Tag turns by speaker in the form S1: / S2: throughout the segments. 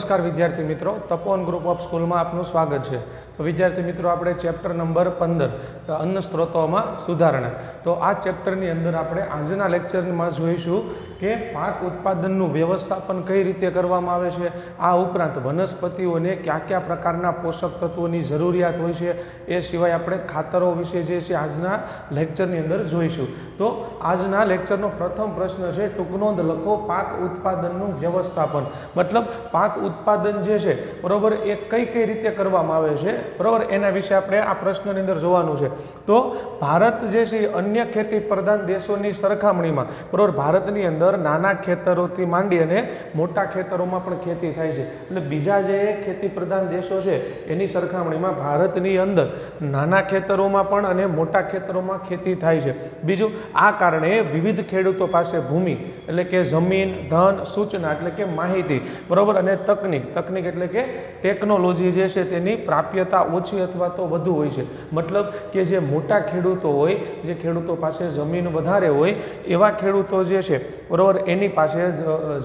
S1: नमस्कार विद्यार्थी मित्रों, तपोवन ग्रुप ऑफ स्कूल में आपનું स्वागत है। तो विद्यार्थी मित्रों, આપણે ચેપ્ટર નંબર 15 અન્ન સ્ત્રોતોમાં સુધારણા, તો આ ચેપ્ટરની અંદર આપણે આજના લેક્ચરમાં જોઈશું કે પાક ઉત્પાદનનું વ્યવસ્થાપન કઈ રીતે કરવામાં આવે છે, આ ઉપરાંત વનસ્પતિઓને કયા કયા પ્રકારના પોષક તત્વોની જરૂરિયાત હોય છે, એ સિવાય આપણે ખાતરો વિશે જે છે આજના લેક્ચરની અંદર જોઈશું। તો આજના લેક્ચરનો પ્રથમ પ્રશ્ન છે, ટૂંક નોંધ લખો, પાક ઉત્પાદનનું વ્યવસ્થાપન मतलब पाक उत्पादन जे छे बराबर ए कई कई रीते करवामां आवे छे बराबर एना विषे आपणे आ प्रश्ननी अंदर जोवानुं छे। तो भारत जे छे अन्य खेती प्रधान देशोनी सरखामणीमां बराबर भारतनी अंदर नाना खेतरोथी मांडी अने मोटा खेतरोमां पण खेती थाय छे, એટલે बीजा जे खेती प्रधान देशो छे एनी सरखामणीमां भारतनी अंदर नाना खेतरोमां पण अने मोटा खेतरोमां खेती थाय छे। बीजुं आ कारणे विविध खेडूतो पासे भूमि એટલે કે जमीन, धन, सूचना એટલે કે माहिती बराबर अने तकनीक एटले के टेक्नोलॉजी जे छे तेनी प्राप्यता ओછી अथवा तो वधु होय छे। मतलब के जे मोटा खेडूतो होय, जे खेडूतो पासे जमीन वधारे होय एवा खेडूतो जे छे बराबर एनी पासे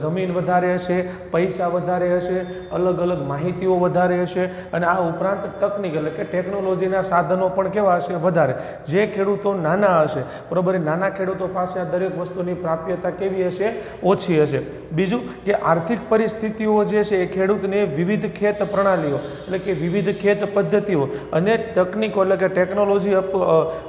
S1: जमीन वधारे हशे, पैसा वधारे हशे, अलग अलग माहितीओ वधारे हशे अने आ उपरांत तकनीक एटले के टेक्नोलॉजीना साधनो पण केवा हशे वधारे। जे खेडूतो नाना हशे बराबर ए नाना खेडूतो पासे आ दरेक वस्तुनी प्राप्यता केवी हशे, ओછી हशे। बीजुं के आर्थिक परिस्थितिओ जे छे खेडूतने विविध खेत प्रणालीओ એટલે કે विविध खेत पद्धतिओ અને તકનીકો એટલે કે ટેકનોલોજી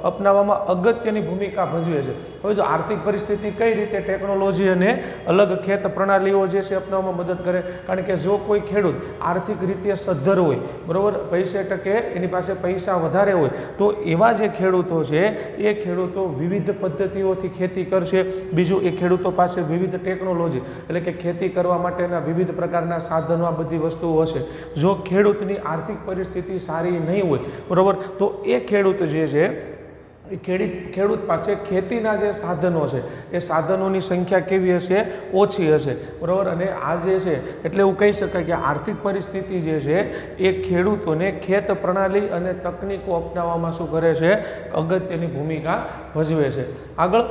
S1: અપનાવવામાં અગત્યની ભૂમિકા ભજવે છે। હવે જો આર્થિક પરિસ્થિતિ કઈ રીતે ટેકનોલોજી અને અલગ ખેત પ્રણાલીઓ જે છે અપનાવવામાં મદદ કરે, કારણ કે જો કોઈ ખેડૂત આર્થિક રીતે સદ્ધર હોય બરાબર, પૈસે ટકે એની પાસે પૈસા વધારે હોય, તો એવા જે ખેડૂતો છે એ ખેડૂતો વિવિધ પદ્ધતિઓથી ખેતી કરશે। બીજું એ ખેડૂતો પાસે વિવિધ ટેકનોલોજી એટલે કે ખેતી કરવા માટેના વિવિધ પ્રકારના સાધનો આ બધી વસ્તુઓ હશે। જો ખેડૂતની આર્થિક પરિસ્થિતિ સારી નહીં હોય બરાબર, તો એ ખેડૂત જે છે ખેડૂત પાસે ખેતીના જે સાધનો છે એ સાધનોની સંખ્યા કેવી હશે, ઓછી હશે બરાબર। અને આ જે છે એટલે એવું કહી શકાય કે આર્થિક પરિસ્થિતિ જે છે એ ખેડૂતોને ખેત પ્રણાલી અને તકનીકો અપનાવવામાં શું કરે છે, અગત્યની ભૂમિકા ભજવે છે। આગળ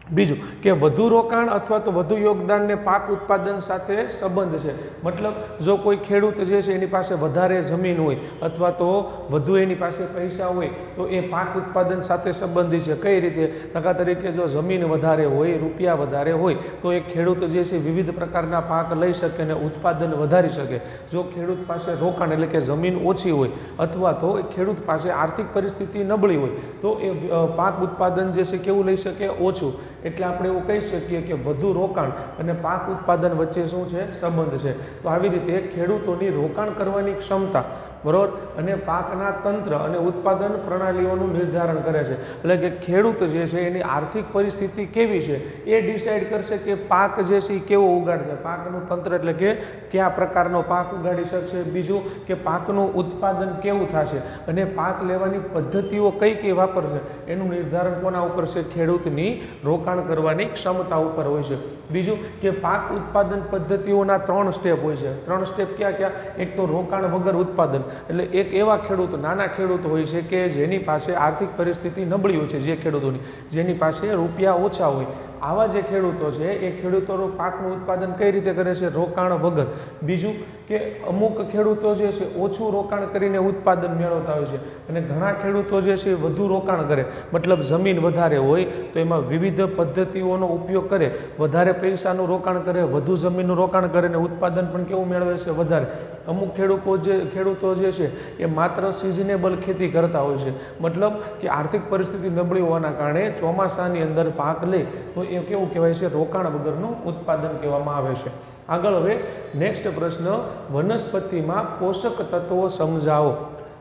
S1: बीजू के वधु रोकाण अथवा तो वधु योगदान ने पाक उत्पादन साथे संबंध है। मतलब जो कोई खेडूत जे छे एनी पासे वधारे जमीन होय अथवा तो वधु एनी पासे पैसा होय तो ए पाक उत्पादन साथे संबंधित है। कई रीते दाखला तरीके जो जमीन वधारे होय, रूपिया वधारे होय तो एक खेडूत जे छे विविध प्रकारना पाक लई शके अने उत्पादन वधारी शके। जो खेडूत पासे रोकाण એટલે કે जमीन ओછી होय अथवा तो खेडूत पासे आर्थिक परिस्थिति नबળી होय तो ए पाक उत्पादन जे छे केवुं लई शके, ओछું। એટલે આપણે એવું કહી શકીએ કે વધુ રોકાણ અને પાક ઉત્પાદન વચ્ચે શું છે, સંબંધ છે। તો આવી રીતે ખેડૂતોની રોકાણ કરવાની ક્ષમતા બરાબર અને પાકના તંત્ર અને ઉત્પાદન પ્રણાલીઓનું નિર્ધારણ કરે છે। એટલે કે ખેડૂત જે છે એની આર્થિક પરિસ્થિતિ કેવી છે એ ડિસાઇડ કરશે કે પાક જે છે એ કેવો ઉગાડશે, પાકનું તંત્ર એટલે કે કયા પ્રકારનો પાક ઉગાડી શકશે। બીજું કે પાકનું ઉત્પાદન કેવું થશે અને પાક લેવાની પદ્ધતિઓ કઈ કઈ વાપરશે એનું નિર્ધારણ કોના ઉપર છે, ખેડૂતની રોકાણ કરવાની ક્ષમતા ઉપર હોય છે। બીજું કે પાક ઉત્પાદન પદ્ધતિઓના 3 સ્ટેપ હોય છે। 3 સ્ટેપ ક્યાં ક્યાં? એક તો રોકાણ વગર ઉત્પાદન એટલે એક એવા ખેડૂત, નાના ખેડૂત હોય છે કે જેની પાસે આર્થિક પરિસ્થિતિ નબળી હોય છે, જે ખેડૂતોની જેની પાસે રૂપિયા ઓછા હોય, આવા જે ખેડૂતો છે એ ખેડૂતોનું પાકનું ઉત્પાદન કઈ રીતે કરે છે, રોકાણ વગર। બીજું કે અમુક ખેડૂતો જે છે ઓછું રોકાણ કરીને ઉત્પાદન મેળવતા હોય છે અને ઘણા ખેડૂતો જે છે વધુ રોકાણ કરે, મતલબ જમીન વધારે હોય તો એમાં વિવિધ પદ્ધતિઓનો ઉપયોગ કરે, વધારે પૈસાનું રોકાણ કરે, વધુ જમીનનું રોકાણ કરે અને ઉત્પાદન પણ કેવું મેળવે છે, વધારે। અમુક ખેડૂતો જે છે એ માત્ર સિઝનેબલ ખેતી કરતા હોય છે, મતલબ કે આર્થિક પરિસ્થિતિ નબળી હોવાના કારણે ચોમાસાની અંદર પાક લે તો એ કેવું કહેવાય છે, રોકાણ વગરનું ઉત્પાદન કહેવામાં આવે છે। આગળ હવે નેક્સ્ટ પ્રશ્ન, વનસ્પતિમાં પોષક તત્વો સમજાવો।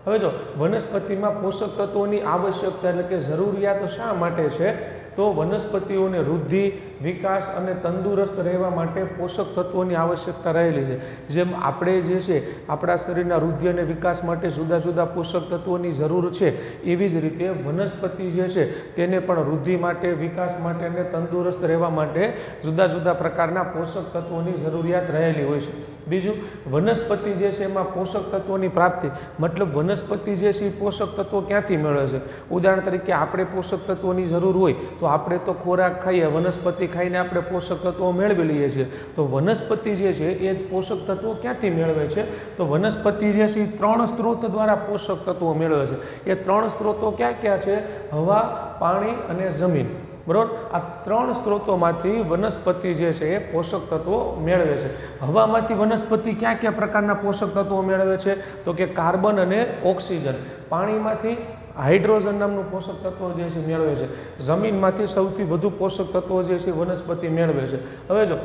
S1: હવે જો વનસ્પતિમાં પોષક તત્વોની આવશ્યકતા એટલે કે જરૂરિયાત શા માટે છે, તો વનસ્પતિઓને વૃદ્ધિ, વિકાસ અને તંદુરસ્ત રહેવા માટે પોષક તત્વોની આવશ્યકતા રહેલી છે। જેમ આપણે જે છે આપણા શરીરના વૃદ્ધિ અને વિકાસ માટે જુદા જુદા પોષક તત્વોની જરૂર છે, એવી જ રીતે વનસ્પતિ જે છે તેને પણ વૃદ્ધિ માટે, વિકાસ માટે અને તંદુરસ્ત રહેવા માટે જુદા જુદા પ્રકારના પોષક તત્વોની જરૂરિયાત રહેલી હોય છે। બીજું વનસ્પતિ જે છે એમાં પોષક તત્વોની પ્રાપ્તિ, મતલબ વનસ્પતિ જે છે એ પોષક તત્વો ક્યાંથી મેળવે છે। ઉદાહરણ તરીકે આપણે પોષક તત્વોની જરૂર હોય તો આપણે તો ખોરાક ખાઈએ, વનસ્પતિ ખાઈને આપણે પોષક તત્વો મેળવી લઈએ છીએ. તો વનસ્પતિ જે છે એ પોષક તત્વો ક્યાંથી મેળવે છે? તો વનસ્પતિ જે છે એ 3 સ્ત્રોત દ્વારા પોષક તત્વો મેળવે છે. એ 3 સ્ત્રોતો ક્યાં ક્યાં છે? હવા, પાણી અને જમીન. બરાબર, આ 3 સ્ત્રોતોમાંથી વનસ્પતિ જે છે એ પોષક તત્વો મેળવે છે. હવામાંથી વનસ્પતિ ક્યાં કયા પ્રકારના પોષક તત્વો મેળવે છે? તો કે કાર્બન અને ઓક્સિજન. પાણીમાંથી હાઇડ્રોજન નામનું પોષક તત્વ જે છે મેળવે છે. જમીનમાંથી સૌથી વધુ પોષક તત્વો જે છે વનસ્પતિ મેળવે છે. હવે જો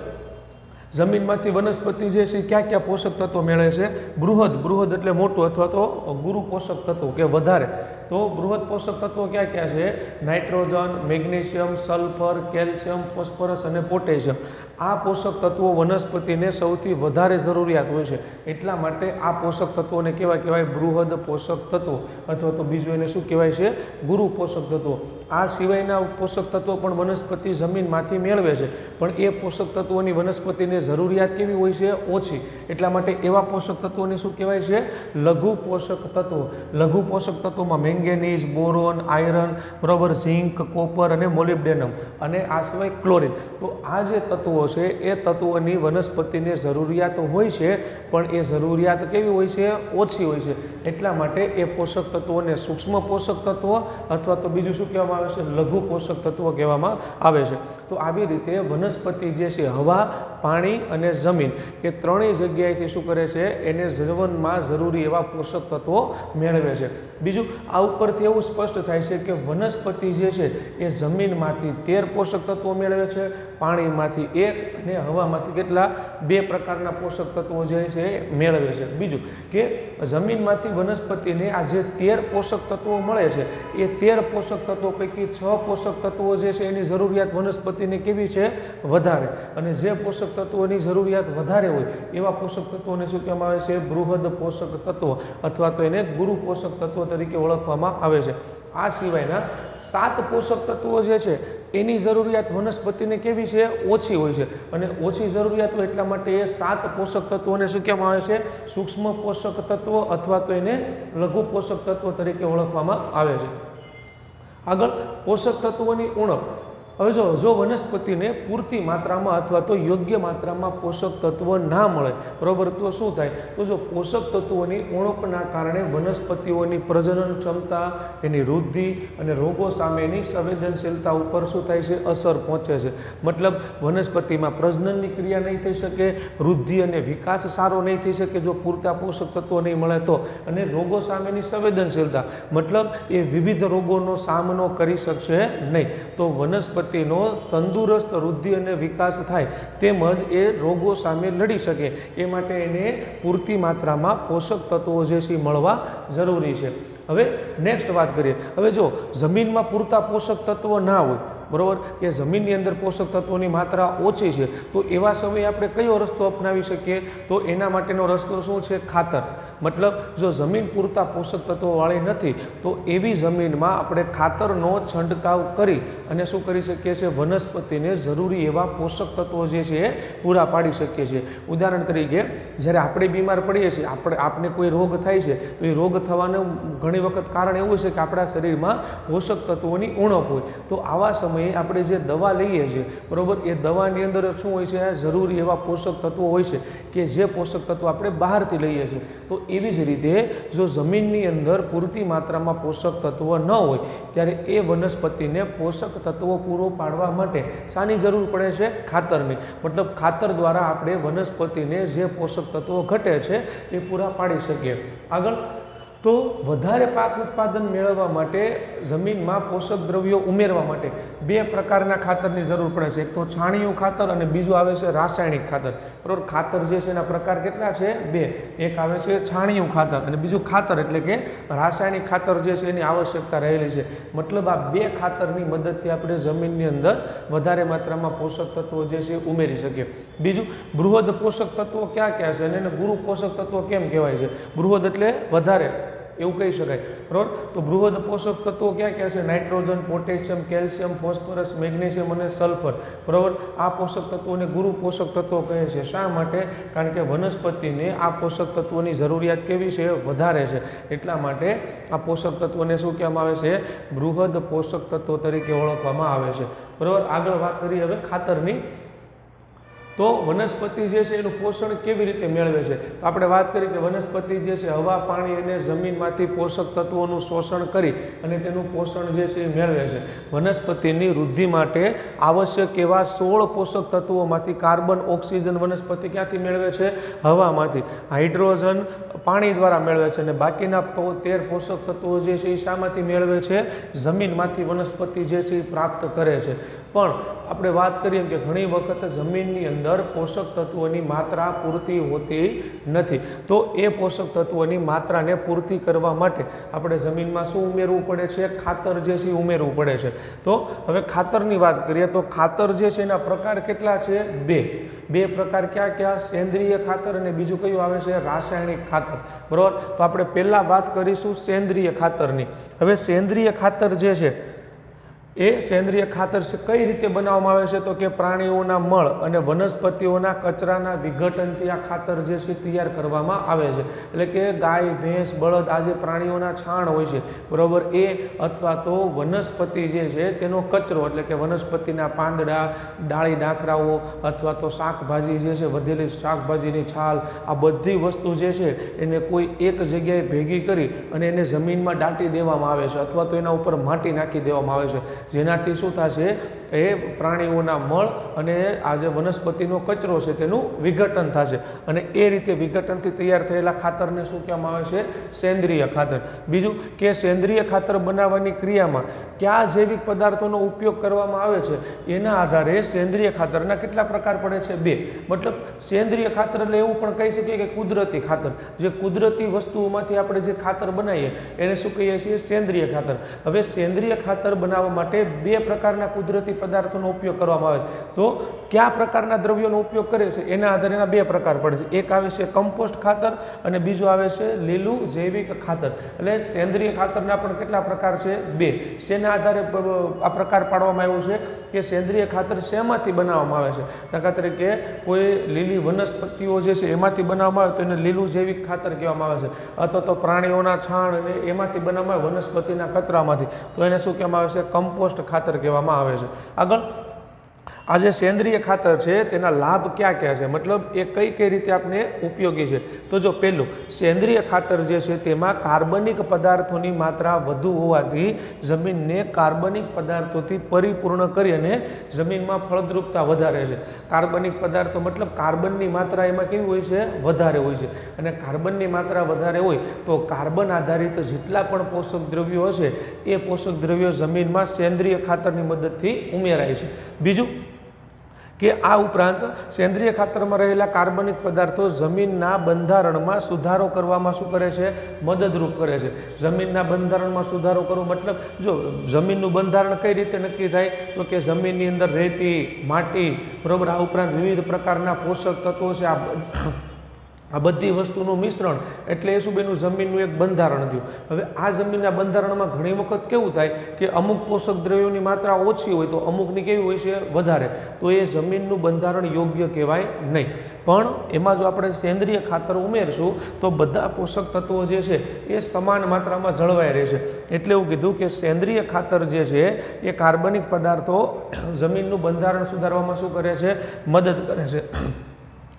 S1: જમીનમાંથી વનસ્પતિ જે છે ક્યાં ક્યાં પોષક તત્વો મેળવે છે? બૃહદ એટલે મોટું, અથવા તો ગુરુ પોષક તત્વો કે વધારે. તો બૃહદ પોષક તત્વો ક્યાં ક્યાં છે? Nitrogen, magnesium, sulphur, calcium, phosphorus અને પોટેશિયમ. આ પોષક તત્વો વનસ્પતિને સૌથી વધારે જરૂરિયાત હોય છે. એટલા માટે આ પોષક તત્વોને કહેવાય બૃહદ પોષક તત્વો, અથવા તો બીજું એને શું કહેવાય છે? ગુરુ પોષક તત્વો. આ સિવાયના પોષક તત્વો પણ વનસ્પતિ જમીનમાંથી મેળવે છે, પણ એ પોષક તત્વોની વનસ્પતિને જરૂરિયાત કેવી હોય છે? ઓછી. એટલા માટે એવા પોષક તત્વોને શું કહેવાય છે? લઘુ પોષક તત્વો. લઘુ પોષક તત્વોમાં મેંગેનીઝ, બોરોન, આયરન, બરાબર, ઝિંક, કોપર અને મોલિબ્ડેનમ, અને આ સિવાય ક્લોરિન. તો આ જે તત્વો છે એ તત્વોની વનસ્પતિને જરૂરિયાત હોય છે, પણ એ જરૂરિયાત કેવી હોય છે? ઓછી હોય છે. એટલા માટે એ પોષક તત્વોને સૂક્ષ્મ પોષક તત્વો, અથવા તો બીજું શું કહેવામાં આવે છે? લઘુ પોષક તત્વો કહેવામાં આવે છે. તો આવી રીતે વનસ્પતિ જે છે હવા, પાણી અને જમીન એ ત્રણેય જગ્યાએથી શું કરે છે? એને જીવનમાં જરૂરી એવા પોષક તત્વો મેળવે છે. બીજું, આ ઉપરથી એવું સ્પષ્ટ થાય છે કે વનસ્પતિ જે છે એ જમીનમાંથી 13 પોષક તત્વો મેળવે છે, પાણીમાંથી 1 અને હવામાંથી કેટલા? 2 પ્રકારના પોષક તત્વો જે છે એ મેળવે છે. બીજું કે જમીનમાંથી વનસ્પતિને આ જે 13 પોષક તત્વો મળે છે એ 13 પોષક તત્વો પૈકી 6 પોષક તત્વો જે છે એની જરૂરિયાત વનસ્પતિને કેવી છે? વધારે. અને જે પોષક તત્વોની જરૂરિયાત વધારે હોય એવા પોષક તત્વોને શું કહેવામાં આવે છે? બૃહદ પોષક તત્વો, અથવા તો એને ગુરુ પોષક તત્વો તરીકે ઓળખવામાં આવે છે. આ સિવાયના 7 પોષક તત્વો જે છે એની જરૂરિયાત વનસ્પતિને કેવી છે? ઓછી હોય છે. અને ઓછી જરૂરિયાત હોય એટલા માટે એ 7 પોષક તત્વોને શું કહેવામાં આવે છે? સૂક્ષ્મ પોષક તત્વો, અથવા તો એને લઘુ પોષક તત્વો તરીકે ઓળખવામાં આવે છે. આગળ, પોષક તત્વોની ઉણપ. હવે જો વનસ્પતિને પૂરતી માત્રામાં અથવા તો યોગ્ય માત્રામાં પોષક તત્વો ના મળે, બરાબર, તો શું થાય? તો જો પોષક તત્વોની ઉણપના કારણે વનસ્પતિઓની પ્રજનન ક્ષમતા, એની વૃદ્ધિ અને રોગો સામેની સંવેદનશીલતા ઉપર શું થાય છે? અસર પહોંચે છે. મતલબ વનસ્પતિમાં પ્રજનનની ક્રિયા નહીં થઈ શકે, વૃદ્ધિ અને વિકાસ સારો નહીં થઈ શકે જો પૂરતા પોષક તત્વો નહીં મળે તો. અને રોગો સામેની સંવેદનશીલતા, મતલબ એ વિવિધ રોગોનો સામનો કરી શકશે નહીં. તો વનસ્પતિ તંદુરસ્ત વૃદ્ધિ અને વિકાસ થાય, તેમજ એ રોગો સામે લડી શકે એ માટે એને પૂરતી માત્રામાં પોષક તત્વો જે છે મળવા જરૂરી છે. હવે નેક્સ્ટ વાત કરીએ. હવે જો જમીનમાં પૂરતા પોષક તત્વો ના હોય, બરાબર, કે જમીનની અંદર પોષક તત્વોની માત્રા ઓછી છે, તો એવા સમયે આપણે કયો રસ્તો અપનાવી શકીએ? તો એના માટેનો રસ્તો શું છે? ખાતર. મતલબ જો જમીન પૂરતા પોષક તત્વોવાળી નથી તો એવી જમીનમાં આપણે ખાતરનો છંટકાવ કરી અને શું કરી શકીએ છીએ? વનસ્પતિને જરૂરી એવા પોષક તત્વો જે છે એ પૂરા પાડી શકીએ છીએ. ઉદાહરણ તરીકે જ્યારે આપણે બીમાર પડીએ છીએ, આપણે કોઈ રોગ થાય છે, તો એ રોગ થવાનું ઘણી વખત કારણ એવું છે કે આપણા શરીરમાં પોષક તત્વોની ઉણપ હોય. તો આવા સમયે આપણે જે દવા લઈએ છીએ, બરાબર, એ દવાની અંદર શું હોય છે? જરૂરી એવા પોષક તત્વો હોય છે કે જે પોષક તત્વો આપણે બહારથી લઈએ છીએ. તો એવી જ રીતે જો જમીનની અંદર પૂરતી માત્રામાં પોષક તત્વો ન હોય ત્યારે એ વનસ્પતિને પોષક તત્વો પૂરો પાડવા માટે શાની જરૂર પડે છે? ખાતરની. મતલબ ખાતર દ્વારા આપણે વનસ્પતિને જે પોષક તત્વો ઘટે છે એ પૂરા પાડી શકીએ. આગળ, તો વધારે પાક ઉત્પાદન મેળવવા માટે જમીનમાં પોષક દ્રવ્યો ઉમેરવા માટે 2 પ્રકારના ખાતરની જરૂર પડે છે. એક તો છાણિયું ખાતર અને બીજું આવે છે રાસાયણિક ખાતર. બરાબર, ખાતર જે છે એના પ્રકાર કેટલા છે? 2. એક આવે છે છાણિયું ખાતર અને બીજું ખાતર એટલે કે રાસાયણિક ખાતર જે છે એની આવશ્યકતા રહેલી છે. મતલબ આ 2 ખાતરની મદદથી આપણે જમીનની અંદર વધારે માત્રામાં પોષક તત્વો જે છે ઉમેરી શકીએ. બીજું, બૃહદ પોષક તત્વો ક્યાં ક્યાં છે અને એને ગુરુ પોષક તત્વો કેમ કહેવાય છે? બૃહદ એટલે વધારે, એવું કહી શકાય, બરાબર. તો બૃહદ પોષક તત્વો ક્યાં ક્યાં છે? Nitrogen, potassium, calcium, phosphorus, magnesium અને સલ્ફર, બરાબર. આ પોષક તત્વોને ગુરુ પોષક તત્વો કહે છે. શા માટે? કારણ કે વનસ્પતિને આ પોષક તત્વોની જરૂરિયાત કેવી છે? વધારે છે. એટલા માટે આ પોષક તત્વોને શું કહેવામાં આવે છે? બૃહદ પોષક તત્વો તરીકે ઓળખવામાં આવે છે, બરાબર. આગળ વાત કરીએ હવે ખાતરની. તો વનસ્પતિ જે છે એનું પોષણ કેવી રીતે મેળવે છે? તો આપણે વાત કરી કે વનસ્પતિ જે છે હવા, પાણી અને જમીનમાંથી પોષક તત્વોનું શોષણ કરી અને તેનું પોષણ જે છે એ મેળવે છે. વનસ્પતિની વૃદ્ધિ માટે આવશ્યક એવા 16 પોષક તત્વોમાંથી કાર્બન, ઓક્સિજન વનસ્પતિ ક્યાંથી મેળવે છે? હવામાંથી. હાઇડ્રોજન પાણી દ્વારા મેળવે છે અને બાકીના 13 પોષક તત્વો જે છે એ શામાંથી મેળવે છે? જમીનમાંથી વનસ્પતિ જે છે એ પ્રાપ્ત કરે છે. પણ આપણે વાત કરીએ કે ઘણી વખત જમીનની અંદર પોષક તત્વોની માત્રા પૂરતી હોતી નથી. તો એ પોષક તત્વોની માત્રાને પૂર્તિ કરવા માટે આપણે જમીનમાં શું ઉમેરવું પડે છે? ખાતર જે છે એ ઉમેરવું પડે છે. તો હવે ખાતરની વાત કરીએ તો ખાતર જે છે એના પ્રકાર કેટલા છે? બે પ્રકાર. ક્યાં ક્યાં? સેન્દ્રિય ખાતર અને બીજું કયું આવે છે? રાસાયણિક ખાતર, બરાબર. તો આપણે પહેલા વાત કરીશું સેન્દ્રિય ખાતરની. હવે સેન્દ્રિય ખાતર જે છે એ સેન્દ્રિય ખાતર કઈ રીતે બનાવવામાં આવે છે? તો કે પ્રાણીઓના મળ અને વનસ્પતિઓના કચરાના વિઘટનથી આ ખાતર જે છે તૈયાર કરવામાં આવે છે. એટલે કે ગાય, ભેંસ, બળદ આ જે પ્રાણીઓના છાણ હોય છે, બરાબર, એ અથવા તો વનસ્પતિ જે છે તેનો કચરો, એટલે કે વનસ્પતિના પાંદડા, ડાળી ડાખરાઓ અથવા તો શાકભાજી જે છે, વધેલી શાકભાજીની છાલ, આ બધી વસ્તુ જે છે એને કોઈ એક જગ્યાએ ભેગી કરી અને એને જમીનમાં દાટી દેવામાં આવે છે અથવા તો એના ઉપર માટી નાખી દેવામાં આવે છે. જેનાથી શું થશે? એ પ્રાણીઓના મળ અને આ જે વનસ્પતિનો કચરો છે તેનું વિઘટન થશે અને એ રીતે વિઘટનથી તૈયાર થયેલા ખાતરને શું કહેવામાં આવે છે? સેન્દ્રિય ખાતર. બીજું કે સેન્દ્રિય ખાતર બનાવવાની ક્રિયામાં કયા જૈવિક પદાર્થોનો ઉપયોગ કરવામાં આવે છે એના આધારે સેન્દ્રિય ખાતરના કેટલા પ્રકાર પડે છે? 2. મતલબ સેન્દ્રિય ખાતર એટલે એવું પણ કહી શકીએ કે કુદરતી ખાતર. જે કુદરતી વસ્તુઓમાંથી આપણે જે ખાતર બનાવીએ એને શું કહીએ છીએ? સેન્દ્રિય ખાતર. હવે સેન્દ્રિય ખાતર બનાવવા માટે 2 પ્રકારના કુદરતી પદાર્થોનો ઉપયોગ કરવામાં આવે. તો કયા પ્રકારના દ્રવ્યોનો ઉપયોગ કરે છે એના આધારે એના 2 પ્રકાર પડે છે. એક આવે છે કમ્પોસ્ટ ખાતર અને બીજું આવે છે લીલું જૈવિક ખાતર. એટલે સેન્દ્રિય ખાતરના પણ કેટલા પ્રકાર છે? 2. શેના આધારે આ પ્રકાર પાડવામાં આવ્યો છે કે સેન્દ્રિય ખાતર શેમાંથી બનાવવામાં આવે છે? દાખલા તરીકે કોઈ લીલી વનસ્પતિઓ જે છે એમાંથી બનાવવામાં આવે તો એને લીલું જૈવિક ખાતર કહેવામાં આવે છે. અથવા તો પ્રાણીઓના છાણ અને એમાંથી બનાવવામાં આવે, વનસ્પતિના કચરામાંથી, તો એને શું કહેવામાં આવે છે? કમ્પોસ્ટ ખાતર કહેવામાં આવે છે. આગળ આ જે સેન્દ્રિય ખાતર છે તેના લાભ ક્યાં ક્યાં છે? મતલબ એ કઈ કઈ રીતે આપણે ઉપયોગી છે? તો જો પહેલું, સેન્દ્રિય ખાતર જે છે તેમાં કાર્બનિક પદાર્થોની માત્રા વધુ હોવાથી જમીનને કાર્બનિક પદાર્થોથી પરિપૂર્ણ કરી અને જમીનમાં ફળદ્રુપતા વધારે છે. કાર્બનિક પદાર્થો મતલબ કાર્બનની માત્રા એમાં કેવી હોય છે? વધારે હોય છે. અને કાર્બનની માત્રા વધારે હોય તો કાર્બન આધારિત જેટલા પણ પોષક દ્રવ્યો હશે એ પોષક દ્રવ્યો જમીનમાં સેન્દ્રિય ખાતરની મદદથી ઉમેરાય છે. બીજું કે આ ઉપરાંત સેન્દ્રિય ખાતરમાં રહેલા કાર્બનિક પદાર્થો જમીનના બંધારણમાં સુધારો કરવામાં શું કરે છે? મદદરૂપ કરે છે. જમીનના બંધારણમાં સુધારો કરવો મતલબ જો જમીનનું બંધારણ કઈ રીતે નક્કી થાય? તો કે જમીનની અંદર રેતી, માટી, બરાબર, આ ઉપરાંત વિવિધ પ્રકારના પોષક તત્વો છે, આ બધી વસ્તુનું મિશ્રણ, એટલે એ શું બન્યું? જમીનનું એક બંધારણ થયું. હવે આ જમીનના બંધારણમાં ઘણી વખત કેવું થાય કે અમુક પોષક દ્રવ્યોની માત્રા ઓછી હોય તો અમુકની કેવી હોય છે? વધારે. તો એ જમીનનું બંધારણ યોગ્ય કહેવાય નહીં. પણ એમાં જો આપણે સેન્દ્રિય ખાતર ઉમેરશું તો બધા પોષક તત્વો જે છે એ સમાન માત્રામાં જળવાઈ રહેશે. એટલે એવું કીધું કે સેન્દ્રિય ખાતર જે છે એ કાર્બનિક પદાર્થો જમીનનું બંધારણ સુધારવામાં શું કરે છે? મદદ કરે છે.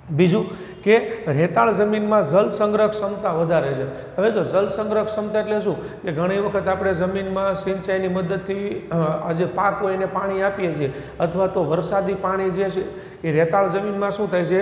S1: બીજું કે રેતાળ જમીનમાં જળ સંગ્રહ ક્ષમતા વધારે છે. હવે જો જળ સંગ્રહ ક્ષમતા એટલે શું? કે ઘણી વખત આપણે જમીનમાં સિંચાઈની મદદથી આ જે પાક હોય એને પાણી આપીએ છીએ અથવા તો વરસાદી પાણી જે છે એ રેતાળ જમીનમાં શું થાય છે?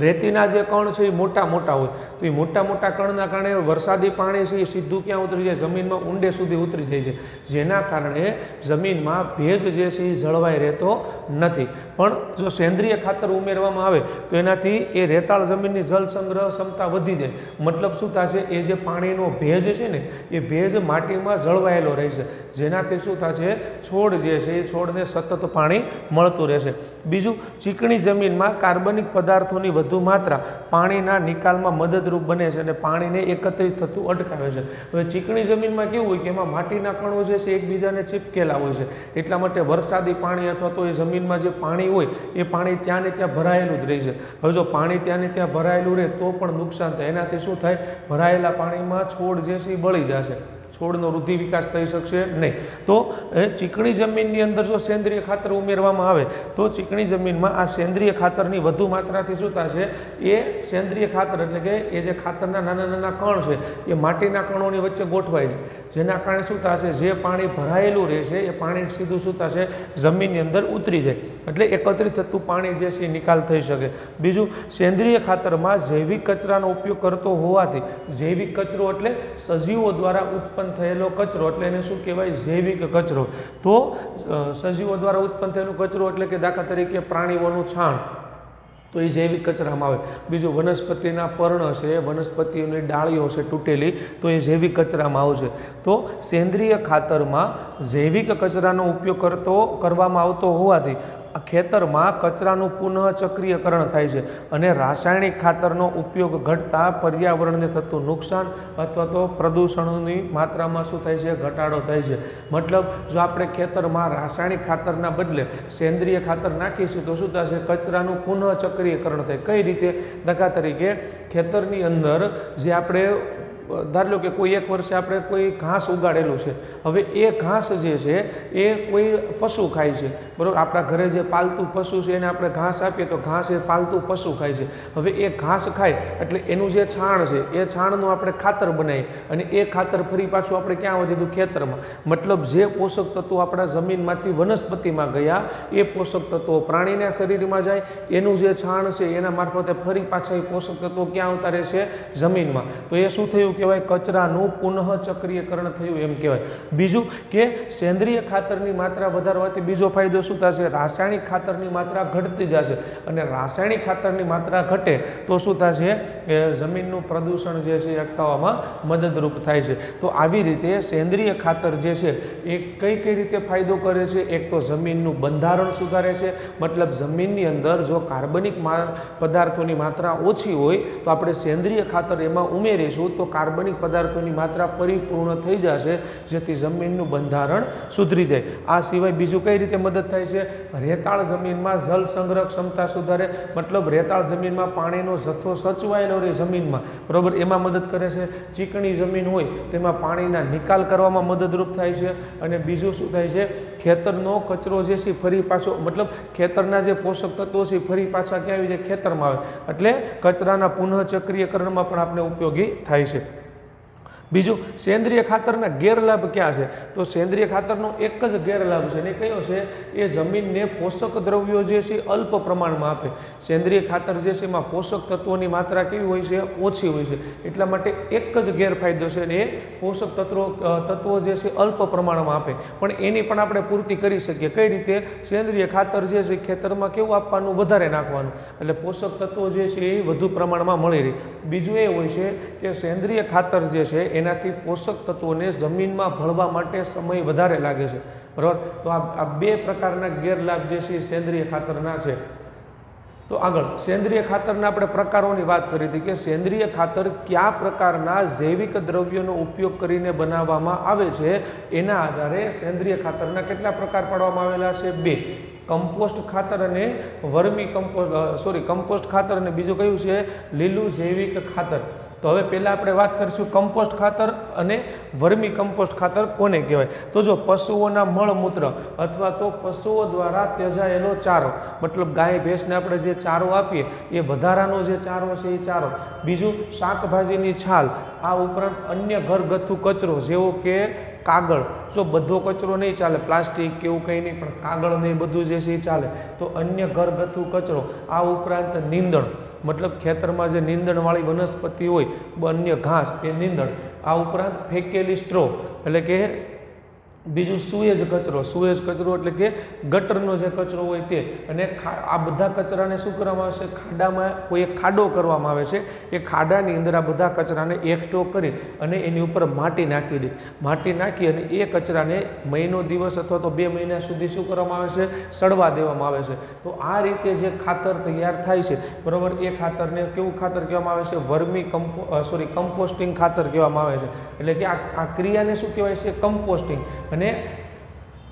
S1: રેતીના જે કણ છે એ મોટા મોટા હોય તો એ મોટા મોટા કણના કારણે વરસાદી પાણી છે એ સીધું ક્યાં ઉતરી જાય? જમીનમાં ઊંડે સુધી ઉતરી જાય છે. જેના કારણે જમીનમાં ભેજ જે છે એ જળવાઈ રહેતો નથી. પણ જો સેન્દ્રિય ખાતર ઉમેરવામાં આવે તો એનાથી એ રેતાળ જમીનની જળ સંગ્રહ ક્ષમતા વધી જાય. મતલબ શું થશે? એ જે પાણીનો ભેજ છે ને એ ભેજ માટીમાં જળવાયેલો રહેશે. જેનાથી શું થશે? છોડ જે છે એ છોડને સતત પાણી મળતું રહેશે. બીજું, ચીકણી જમીનમાં કાર્બનિક પદાર્થોની વધુ માત્રા પાણીના નિકાલમાં મદદરૂપ બને છે અને પાણીને એકત્રિત થતું અટકાવે છે. હવે ચીકણી જમીનમાં કેવું હોય કે એમાં માટીના કણો જે છે એકબીજાને ચીપકેલા હોય છે, એટલા માટે વરસાદી પાણી અથવા તો એ જમીનમાં જે પાણી હોય એ પાણી ત્યાં ને ત્યાં ભરાયેલું જ રહે છે. હવે જો પાણી ત્યાં ને ત્યાં ભરાયેલું રહે તો પણ નુકસાન થાય. એનાથી શું થાય, ભરાયેલા પાણીમાં છોડ જે છે એ બળી જશે, છોડનો વૃદ્ધિ વિકાસ થઈ શકશે નહીં. તો ચીકણી જમીનની અંદર જો સેન્દ્રિય ખાતર ઉમેરવામાં આવે તો ચીકણી જમીનમાં આ સેન્દ્રિય ખાતરની વધુ માત્રાથી શું થશે, એ સેન્દ્રિય ખાતર એટલે કે એ જે ખાતરના નાના નાના કણ છે એ માટીના કણોની વચ્ચે ગોઠવાય છે, જેના કારણે શું થશે, જે પાણી ભરાયેલું રહેશે એ પાણી સીધું શું થશે, જમીનની અંદર ઉતરી જાય, એટલે એકત્રિત થતું પાણી જે છે એ નિકાલ થઈ શકે. બીજું, સેન્દ્રિય ખાતરમાં જૈવિક કચરાનો ઉપયોગ કરતો હોવાથી, જૈવિક કચરો એટલે સજીવો દ્વારા ઉત્પન્ન થયેલો કચરો, એટલે એને શું કહેવાય, જૈવિક કચરો. તો સજીવો દ્વારા ઉત્પન્ન થયેલો કચરો એટલે કે દાખલા તરીકે પ્રાણીઓનું છાણ, તો એ જૈવિક કચરામાં આવે. બીજું, વનસ્પતિના પર્ણ છે, વનસ્પતિઓની ડાળીઓ છે તૂટેલી, તો એ જૈવિક કચરામાં આવશે. તો સેન્દ્રિય ખાતરમાં જૈવિક કચરાનો ઉપયોગ કરવામાં આવતો હોવાથી ખેતરમાં કચરાનું પુનઃચક્રીયકરણ થાય છે અને રાસાયણિક ખાતરનો ઉપયોગ ઘટતા પર્યાવરણને થતું નુકસાન અથવા તો પ્રદૂષણની માત્રામાં શું થાય છે, ઘટાડો થાય છે. મતલબ જો આપણે ખેતરમાં રાસાયણિક ખાતરના બદલે સેન્દ્રિય ખાતર નાખીશું તો શું થશે, કચરાનું પુનઃચક્રીયકરણ થાય. કઈ રીતે, દાખલા તરીકે ખેતરની અંદર જે આપણે ધારી લો કે કોઈ એક વર્ષે આપણે કોઈ ઘાસ ઉગાડેલું છે, હવે એ ઘાસ જે છે એ કોઈ પશુ ખાય છે, બરાબર. આપણા ઘરે જે પાલતુ પશુ છે એને આપણે ઘાસ આપીએ તો ઘાસ એ પાલતુ પશુ ખાય છે. હવે એ ઘાસ ખાય એટલે એનું જે છાણ છે એ છાણનું આપણે ખાતર બનાવીએ અને એ ખાતર ફરી પાછું આપણે ક્યાં વધે દીધું, ખેતરમાં. મતલબ જે પોષક તત્વો આપણા જમીનમાંથી વનસ્પતિમાં ગયા એ પોષક તત્વો પ્રાણીના શરીરમાં જાય, એનું જે છાણ છે એના મારફતે ફરી પાછા એ પોષક તત્વો ક્યાં આવતા રહે છે, જમીનમાં. તો એ શું થયું કહેવાય, કચરાનું પુનઃચક્રીયકરણ થયું એમ કહેવાય. બીજું કે સેન્દ્રિય ખાતરની માત્રા વધારવાથી બીજો ફાયદો શું થશે, રાસાયણિક ખાતરની માત્રા ઘટતી જશે અને રાસાયણિક ખાતરની માત્રા ઘટે તો શું થશે, જમીનનું પ્રદૂષણ જે છે એ અટકાવવામાં મદદરૂપ થાય છે. તો આવી રીતે સેન્દ્રિય ખાતર જે છે એ કઈ કઈ રીતે ફાયદો કરે છે, એક તો જમીનનું બંધારણ સુધારે છે, મતલબ જમીનની અંદર જો કાર્બનિક પદાર્થોની માત્રા ઓછી હોય તો આપણે સેન્દ્રિય ખાતર એમાં ઉમેરીશું તો કાર્બનિક પદાર્થોની માત્રા પરિપૂર્ણ થઈ જશે, જેથી જમીનનું બંધારણ સુધરી જાય. આ સિવાય બીજું કઈ રીતે મદદ થાય છે, રેતાળ જમીનમાં જળ સંગ્રહ ક્ષમતા સુધારે, મતલબ રેતાળ જમીનમાં પાણીનો જથ્થો સચવાયેલો રહે જમીનમાં, બરાબર, એમાં મદદ કરે છે. ચીકણી જમીન હોય તેમાં પાણીના નિકાલ કરવામાં મદદરૂપ થાય છે. અને બીજું શું થાય છે, ખેતરનો કચરો જે છે ફરી પાછો, મતલબ ખેતરના જે પોષક તત્વો છે ફરી પાછા ક્યાં આવી જાય, ખેતરમાં આવે, એટલે કચરાના પુનઃચક્રીયકરણમાં પણ આપણે ઉપયોગી થાય છે. બીજું, સેન્દ્રિય ખાતરના ગેરલાભ ક્યાં છે, તો સેન્દ્રિય ખાતરનો એક જ ગેરલાભ છે, અને કયો છે, એ જમીનને પોષક દ્રવ્યો જે છે અલ્પ પ્રમાણમાં આપે. સેન્દ્રિય ખાતર જે છે એમાં પોષક તત્વોની માત્રા કેવી હોય છે, ઓછી હોય છે, એટલા માટે એક જ ગેરફાયદો છે, અને એ પોષક તત્વો જે છે અલ્પ પ્રમાણમાં આપે. પણ એની પણ આપણે પૂર્તિ કરી શકીએ. કઈ રીતે, સેન્દ્રિય ખાતર જે છે ખેતરમાં કેવું આપવાનું, વધારે નાખવાનું, એટલે પોષક તત્વો જે છે એ વધુ પ્રમાણમાં મળી રહે. બીજું એ હોય છે કે સેન્દ્રિય ખાતર જે છે એનાથી પોષક તત્વોને જમીનમાં ભળવા માટે સમય વધારે લાગે છે, બરાબર. તો આ બે પ્રકારના ગેરલાભ જે છે સેન્દ્રિય ખાતરના છે. તો આગળ સેન્દ્રિય ખાતરના આપણે પ્રકારોની વાત કરી હતી કે સેન્દ્રિય ખાતર કયા પ્રકારના જૈવિક દ્રવ્યોનો ઉપયોગ કરીને બનાવવામાં આવે છે, એના આધારે સેન્દ્રિય ખાતરના કેટલા પ્રકાર પાડવામાં આવેલા છે, બે. કમ્પોસ્ટ ખાતર અને કમ્પોસ્ટ ખાતર અને બીજું કયું છે, લીલું જૈવિક ખાતર. તો હવે પહેલાં આપણે વાત કરીશું કમ્પોસ્ટ ખાતર અને વર્મી કમ્પોસ્ટ ખાતર કોને કહેવાય. તો જો પશુઓના મળમૂત્ર અથવા તો પશુઓ દ્વારા ત્યજાયેલો ચારો, મતલબ ગાય ભેંસને આપણે જે ચારો આપીએ એ વધારાનો જે ચારો છે એ ચારો. બીજું, શાકભાજીની છાલ, આ ઉપરાંત અન્ય ઘરગથ્થુ કચરો જેવો કે કાગળ, જો બધો કચરો નહીં ચાલે, પ્લાસ્ટિક કે એવું કંઈ નહીં, પણ કાગળ ને એ બધું જે છે એ ચાલે, તો અન્ય ઘરગથ્થુ કચરો. આ ઉપરાંત નીંદણ, મતલબ ખેતરમાં જે નીંદણવાળી વનસ્પતિ હોય, અન્ય ઘાસ, એ નીંદણ. આ ઉપરાંત ફેંકેલી સ્ટ્રો, એટલે કે બીજું સુએજ કચરો એટલે કે ગટરનો જે કચરો હોય તે, અને આ બધા કચરાને શું કરવામાં આવે છે, ખાડામાં કોઈ એક ખાડો કરવામાં આવે છે, એ ખાડાની અંદર આ બધા કચરાને એકઠો કરી અને એની ઉપર માટી નાખી દે, માટી નાખી અને એ કચરાને મહિનો દિવસ અથવા તો 2 મહિના સુધી શું કરવામાં આવે છે, સડવા દેવામાં આવે છે. તો આ રીતે જે ખાતર તૈયાર થાય છે, બરાબર, એ ખાતરને કેવું ખાતર કહેવામાં આવે છે, કમ્પોસ્ટિંગ ખાતર કહેવામાં આવે છે. એટલે કે આ ક્રિયાને શું કહેવાય છે, કમ્પોસ્ટિંગ. અને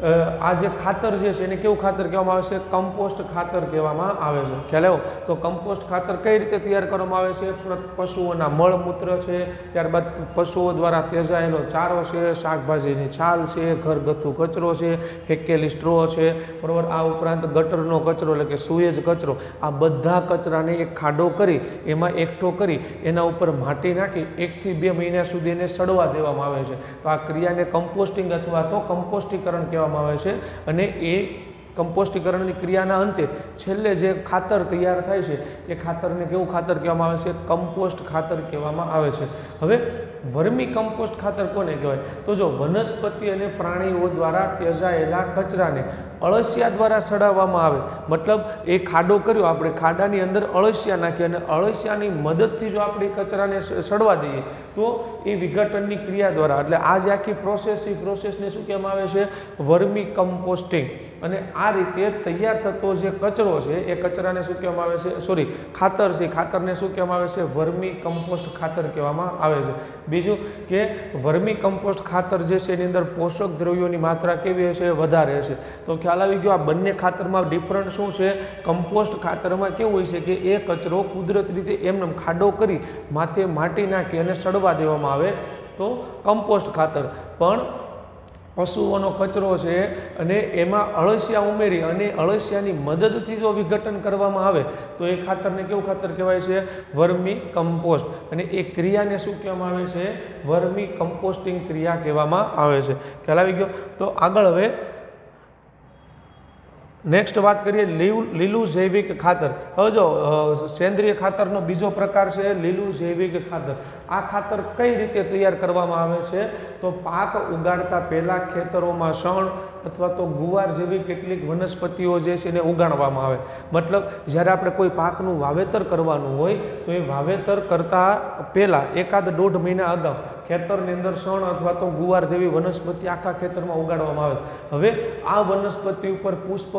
S1: આ જે ખાતર જે છે એને કેવું ખાતર કહેવામાં આવે છે, કમ્પોસ્ટ ખાતર કહેવામાં આવે છે. ખ્યાલ આવ્યો? તો કમ્પોસ્ટ ખાતર કઈ રીતે તૈયાર કરવામાં આવે છે, પશુઓના મળમૂત્ર છે, ત્યારબાદ પશુઓ દ્વારા તેજાયેલો ચારો છે, શાકભાજીની છાલ છે, ઘરગથ્થુ કચરો છે, ફેંકેલી સ્ટ્રો છે, બરાબર, આ ઉપરાંત ગટરનો કચરો એટલે કે સુએજ કચરો, આ બધા કચરાને એક ખાડો કરી એમાં એકઠો કરી એના ઉપર માટી નાખી 1 થી 2 મહિના સુધી એને સડવા દેવામાં આવે છે. તો આ ક્રિયાને કમ્પોસ્ટિંગ અથવા તો કમ્પોસ્ટીકરણ કહેવામાં આવે છે. અને એ કમ્પોસ્ટીકરણની ક્રિયાના અંતે છેલ્લે જે ખાતર તૈયાર થાય છે એ ખાતરને કેવું ખાતર કહેવામાં આવે છે, કમ્પોસ્ટ ખાતર કહેવામાં આવે છે. હવે વર્મી કમ્પોસ્ટ ખાતર કોને કહેવાય? તો જો વનસ્પતિ અને પ્રાણીઓ દ્વારા તેજાયેલા કચરાને અળસિયા દ્વારા સડાવવામાં આવે, મતલબ એ ખાડો કર્યો, આપણે ખાડાની અંદર અળસિયા નાખી અને અળસિયાની મદદથી જો આપણે કચરાને સડવા દઈએ તો એ વિઘટનની ક્રિયા દ્વારા, એટલે આ જે આખી પ્રોસેસને શું કહેવામાં આવે છે, વર્મી કમ્પોસ્ટિંગ. અને આ રીતે તૈયાર થતો જે કચરો છે એ કચરાને શું કહેવામાં આવે છે, ખાતર છે, ખાતરને શું કહેવામાં આવે છે, વર્મી કમ્પોસ્ટ ખાતર કહેવામાં આવે છે. બીજું કે વર્મી કમ્પોસ્ટ ખાતર જે છે એની અંદર પોષક દ્રવ્યોની માત્રા કેવી હશે, વધારે હશે. તો ખ્યાલ આવી ગયો? આ બંને ખાતરમાં ડિફરન્ટ શું છે, કમ્પોસ્ટ ખાતરમાં કેવું હોય છે કે એ કચરો કુદરતી રીતે એમને ખાડો કરી માથે માટી નાખી અને સડવા દેવામાં આવે તો કમ્પોસ્ટ ખાતર. પણ પશુઓનો કચરો છે અને એમાં અળસિયા ઉમેરી અને અળસિયાની મદદથી જો વિઘટન કરવામાં આવે તો એ ખાતરને કેવું ખાતર કહેવાય છે, વર્મી કમ્પોસ્ટ. અને એ ક્રિયાને શું કહેવામાં આવે છે, વર્મી કમ્પોસ્ટિંગ ક્રિયા કહેવામાં આવે છે. ખ્યાલ આવી ગયો? તો આગળ હવે નેક્સ્ટ વાત કરીએ લીલું જૈવિક ખાતર. હવે જો સેન્દ્રિય ખાતરનો બીજો પ્રકાર છે લીલું જૈવિક ખાતર. આ ખાતર કઈ રીતે તૈયાર કરવામાં આવે છે? તો પાક ઉગાડતા પહેલા ખેતરોમાં શણ અથવા તો ગુવાર જેવી કેટલીક વનસ્પતિઓ જે છે એને ઉગાડવામાં આવે. મતલબ જ્યારે આપણે કોઈ પાકનું વાવેતર કરવાનું હોય તો એ વાવેતર કરતા પહેલા 1-1.5 મહિના અગાઉ ખેતરની અંદર શણ અથવા તો ગુવાર જેવી વનસ્પતિ આખા ખેતરમાં ઉગાડવામાં આવે. હવે આ વનસ્પતિ ઉપર પુષ્પ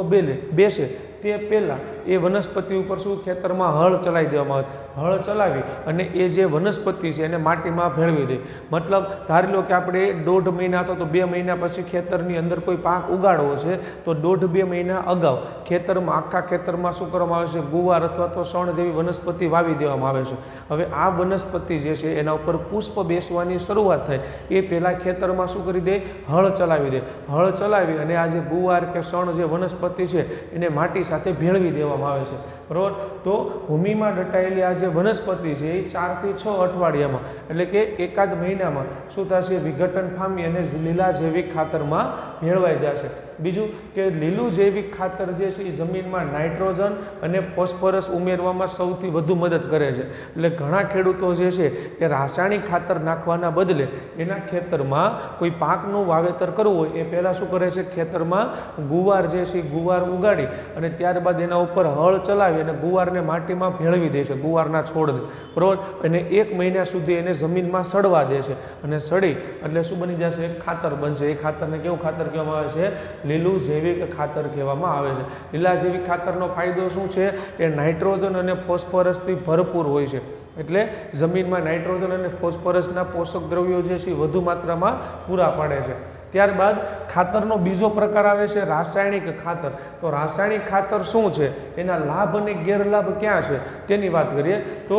S1: બેસે તે પહેલાં એ વનસ્પતિ ઉપર શું, ખેતરમાં હળ ચલાવી દેવામાં આવે. હળ ચલાવી અને એ જે વનસ્પતિ છે એને માટીમાં ભેળવી દે. મતલબ ધારી લો કે આપણે 1.5 મહિના અથવા તો 2 મહિના પછી ખેતરની અંદર કોઈ પાક ઉગાડવો છે તો 1.5-2 મહિના અગાઉ ખેતરમાં, આખા ખેતરમાં શું કરવામાં આવે છે, ગુવાર અથવા તો શણ જેવી વનસ્પતિ વાવી દેવામાં આવે છે. હવે આ વનસ્પતિ જે છે એના ઉપર પુષ્પ બેસવાની શરૂઆત થાય એ પહેલાં ખેતરમાં શું કરી દે, હળ ચલાવી દે. હળ ચલાવી અને આ જે ગુવાર કે શણ જે વનસ્પતિ છે એને માટી સાથે ભેળવી દેવામાં આવે છે. બરાબર? તો ભૂમિમાં દટાયેલી આ જે વનસ્પતિ છે એ 4 થી 6 અઠવાડિયામાં એટલે કે 1-1 મહિનામાં શું થશે, વિઘટન પામી અને લીલા જૈવિક ખાતરમાં ભેળવાઈ જશે. બીજું કે લીલું જૈવિક ખાતર જે છે એ જમીનમાં નાઇટ્રોજન અને ફોસ્ફરસ ઉમેરવામાં સૌથી વધુ મદદ કરે છે. એટલે ઘણા ખેડૂતો જે છે એ રાસાયણિક ખાતર નાખવાના બદલે એના ખેતરમાં કોઈ પાકનું વાવેતર કરવું હોય એ પહેલાં શું કરે છે, ખેતરમાં ગુવાર જે છે ગુવાર ઉગાડી અને ત્યારબાદ એના ઉપર હળ ચલાવી અને ગુવારને માટીમાં ભેળવી દે છે, ગુવારના છોડને. બરાબર? અને 1 મહિના સુધી એને જમીનમાં સડવા દે છે અને સડી એટલે શું બની જશે, ખાતર બનશે. એ ખાતરને કેવું ખાતર કહેવામાં આવે છે, લીલું જૈવિક ખાતર કહેવામાં આવે છે. લીલા જૈવિક ખાતરનો ફાયદો શું છે, એ નાઇટ્રોજન અને ફોસ્ફરસથી ભરપૂર હોય છે. એટલે જમીનમાં નાઇટ્રોજન અને ફોસ્ફરસના પોષક દ્રવ્યો જે છે વધુ માત્રામાં પૂરા પાડે છે. ત્યારબાદ ખાતરનો બીજો પ્રકાર આવે છે રાસાયણિક ખાતર. તો રાસાયણિક ખાતર શું છે, એના લાભ અને ગેરલાભ ક્યાં છે તેની વાત કરીએ તો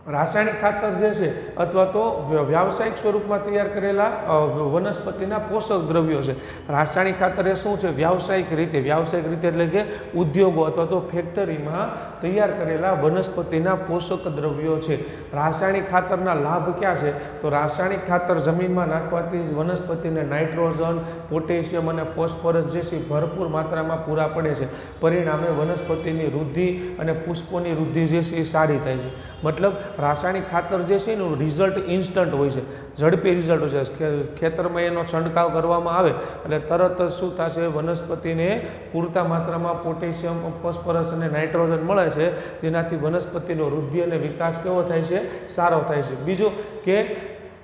S1: રાસાયણિક ખાતર જે છે અથવા તો વ્યાવસાયિક સ્વરૂપમાં તૈયાર કરેલા વનસ્પતિના પોષક દ્રવ્યો છે. રાસાયણિક ખાતર એ શું છે, વ્યાવસાયિક રીતે એટલે કે ઉદ્યોગો અથવા તો ફેક્ટરીમાં તૈયાર કરેલા વનસ્પતિના પોષક દ્રવ્યો છે. રાસાયણિક ખાતરના લાભ ક્યાં છે? તો રાસાયણિક ખાતર જમીનમાં નાખવાથી વનસ્પતિને નાઇટ્રોજન, પોટેશિયમ અને ફોસ્ફરસ જે છે ભરપૂર માત્રામાં પૂરા પડે છે. પરિણામે વનસ્પતિની વૃદ્ધિ અને પુષ્પોની વૃદ્ધિ જે છે એ સારી થાય છે. મતલબ રાસાયણિક ખાતર જે છે એનું રિઝલ્ટ ઇન્સ્ટન્ટ હોય છે, ઝડપી રિઝલ્ટ હોય છે. ખેતરમાં એનો છંટકાવ કરવામાં આવે એટલે તરત જ શું થશે? વનસ્પતિને પૂરતા માત્રામાં પોટેશિયમ, ફોસ્ફરસ અને નાઇટ્રોજન મળે છે, જેનાથી વનસ્પતિનો વૃદ્ધિ અને વિકાસ કેવો થાય છે? સારો થાય છે. બીજું કે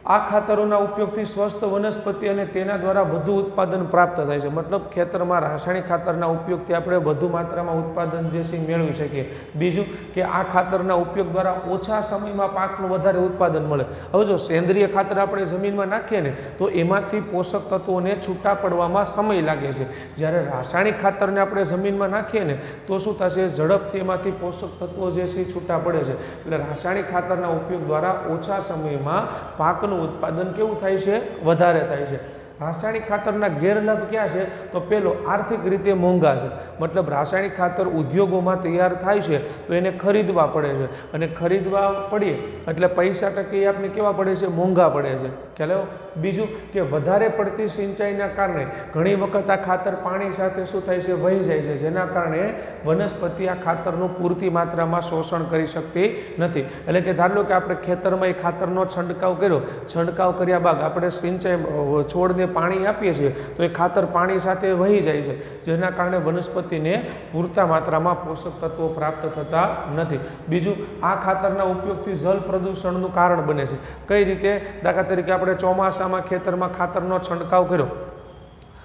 S1: આ ખાતરોના ઉપયોગથી સ્વસ્થ વનસ્પતિ અને તેના દ્વારા વધુ ઉત્પાદન પ્રાપ્ત થાય છે. મતલબ ખેતરમાં રાસાયણિક ખાતરના ઉપયોગથી આપણે વધુ માત્રામાં ઉત્પાદન જે છે મેળવી શકીએ. બીજું કે આ ખાતરના ઉપયોગ દ્વારા ઓછા સમયમાં પાકનું વધારે ઉત્પાદન મળે. હવે જો સેન્દ્રિય ખાતર આપણે જમીનમાં નાખીએ ને તો એમાંથી પોષક તત્વોને છૂટા પડવામાં સમય લાગે છે. જ્યારે રાસાયણિક ખાતરને આપણે જમીનમાં નાખીએ ને તો શું થશે? ઝડપથી એમાંથી પોષક તત્વો જે છે છૂટા પડે છે. એટલે રાસાયણિક ખાતરના ઉપયોગ દ્વારા ઓછા સમયમાં પાકનું ઉત્પાદન કેવું થાય છે? વધારે થાય છે. રાસાયણિક ખાતરના ગેરલાભ ક્યાં છે? તો પેલો આર્થિક રીતે મોંઘા છે. મતલબ રાસાયણિક ખાતર ઉદ્યોગોમાં તૈયાર થાય છે તો એને ખરીદવા પડે છે, અને ખરીદવા પડીએ એટલે પૈસા ટકે આપણે કેવા પડે છે? મોંઘા પડે છે. ખ્યાલ? બીજું કે વધારે પડતી સિંચાઈના કારણે ઘણી વખત આ ખાતર પાણી સાથે શું થાય છે? વહી જાય છે, જેના કારણે વનસ્પતિ આ ખાતરનું પૂરતી માત્રામાં શોષણ કરી શકતી નથી. એટલે કે ધારો લો કે આપણે ખેતરમાં એ ખાતરનો છંટકાવ કર્યો, છંટકાવ કર્યા બાદ આપણે સિંચાઈ છોડને પાણી આપીએ છીએ તો એ ખાતર પાણી સાથે વહી જાય છે, જેના કારણે વનસ્પતિને પૂરતા માત્રામાં પોષક તત્વો પ્રાપ્ત થતા નથી. બીજું, આ ખાતરના ઉપયોગથી જળ પ્રદૂષણનું કારણ બને છે. કઈ રીતે? દાખલા તરીકે આપણે ચોમાસામાં ખેતરમાં ખાતરનો છંટકાવ કર્યો,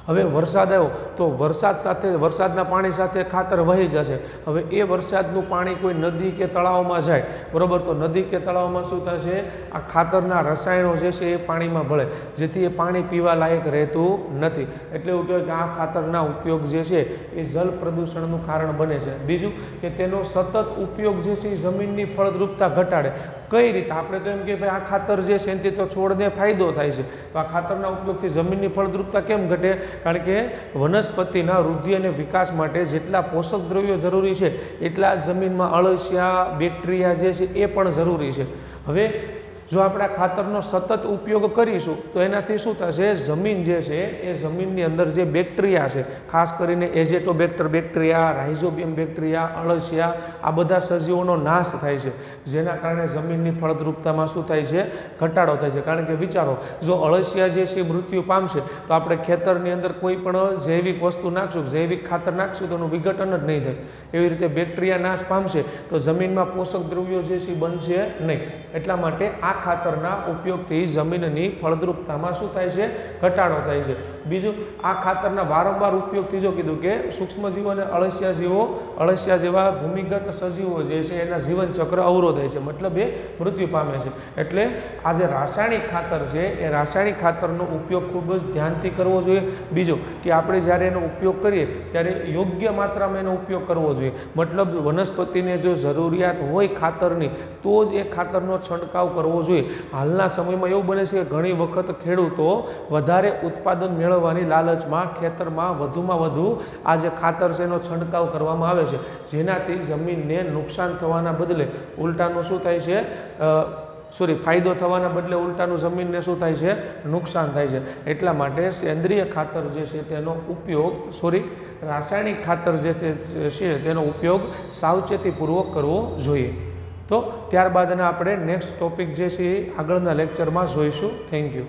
S1: હવે વરસાદ આવ્યો તો વરસાદના પાણી સાથે ખાતર વહી જશે. હવે એ વરસાદનું પાણી કોઈ નદી કે તળાવમાં જાય, બરોબર, તો નદી કે તળાવમાં શું થશે? આ ખાતરના રસાયણો જે છે એ પાણીમાં ભળે, જેથી એ પાણી પીવા લાયક રહેતું નથી. એટલે એવું કહેવાય કે આ ખાતરના ઉપયોગ જે છે એ જળ પ્રદૂષણનું કારણ બને છે. બીજું કે તેનો સતત ઉપયોગ જે છે એ જમીનની ફળદ્રુપતા ઘટાડે. કઈ રીતે? આપણે તો એમ કે ભાઈ આ ખાતર જે છે એનાથી તો છોડને ફાયદો થાય છે, તો આ ખાતરના ઉપયોગથી જમીનની ફળદ્રુપતા કેમ ઘટે? કારણ કે વનસ્પતિના વૃદ્ધિ અને વિકાસ માટે જેટલા પોષક દ્રવ્યો જરૂરી છે એટલા જમીનમાં અળસિયા, બેક્ટેરિયા જે છે એ પણ જરૂરી છે. હવે જો આપણે આ ખાતરનો સતત ઉપયોગ કરીશું તો એનાથી શું થશે? જમીન જે છે એ જમીનની અંદર જે બેક્ટેરિયા છે, ખાસ કરીને એઝેટોબેક્ટર બેક્ટેરિયા, રાઇઝોબિયમ બેક્ટેરિયા, અળસિયા, આ બધા સજીવોનો નાશ થાય છે, જેના કારણે જમીનની ફળદ્રુપતામાં શું થાય છે? ઘટાડો થાય છે. કારણ કે વિચારો, જો અળસિયા જે છે મૃત્યુ પામશે તો આપણે ખેતરની અંદર કોઈ પણ જૈવિક વસ્તુ નાખશું, જૈવિક ખાતર નાખશું તો એનું વિઘટન જ નહીં થાય. એવી રીતે બેક્ટેરિયા નાશ પામશે તો જમીનમાં પોષક દ્રવ્યો જે છે બનશે નહીં. એટલા માટે આ ખાતરના ઉપયોગથી જમીનની ફળદ્રુપતામાં શું થાય છે? ઘટાડો થાય છે. બીજું, આ ખાતરના વારંવાર ઉપયોગથી જો કીધું કે સૂક્ષ્મજીવો અને અળસિયા જેવા ભૂમિગત સજીવો જે છે એના જીવન ચક્ર અવરોધાય છે, મતલબ એ મૃત્યુ પામે છે. એટલે આ જે રાસાયણિક ખાતર છે એ રાસાયણિક ખાતરનો ઉપયોગ ખૂબ જ ધ્યાનથી કરવો જોઈએ. બીજો કે આપણે જ્યારે એનો ઉપયોગ કરીએ ત્યારે યોગ્ય માત્રામાં એનો ઉપયોગ કરવો જોઈએ. મતલબ વનસ્પતિને જો જરૂરિયાત હોય ખાતરની તો જ એ ખાતરનો છંટકાવ કરવો જોઈએ. હાલના સમયમાં એવું બને છે કે ઘણી વખત ખેડૂતો વધારે ઉત્પાદન મેળવવાની લાલચમાં ખેતરમાં વધુમાં વધુ આ જે ખાતર છે એનો છંટકાવ કરવામાં આવે છે, જેનાથી જમીનને નુકસાન થવાના બદલે ઉલટાનું શું થાય છે? ફાયદો થવાના બદલે ઉલટાનું જમીનને શું થાય છે? નુકસાન થાય છે. એટલા માટે સેન્દ્રિય ખાતર જે છે તેનો ઉપયોગ રાસાયણિક ખાતર જે છે તેનો ઉપયોગ સાવચેતીપૂર્વક કરવો જોઈએ. તો ત્યારબાદના આપણે નેક્સ્ટ ટોપિક જે છે એ આગળના લેક્ચરમાં જોઈશું. Thank you.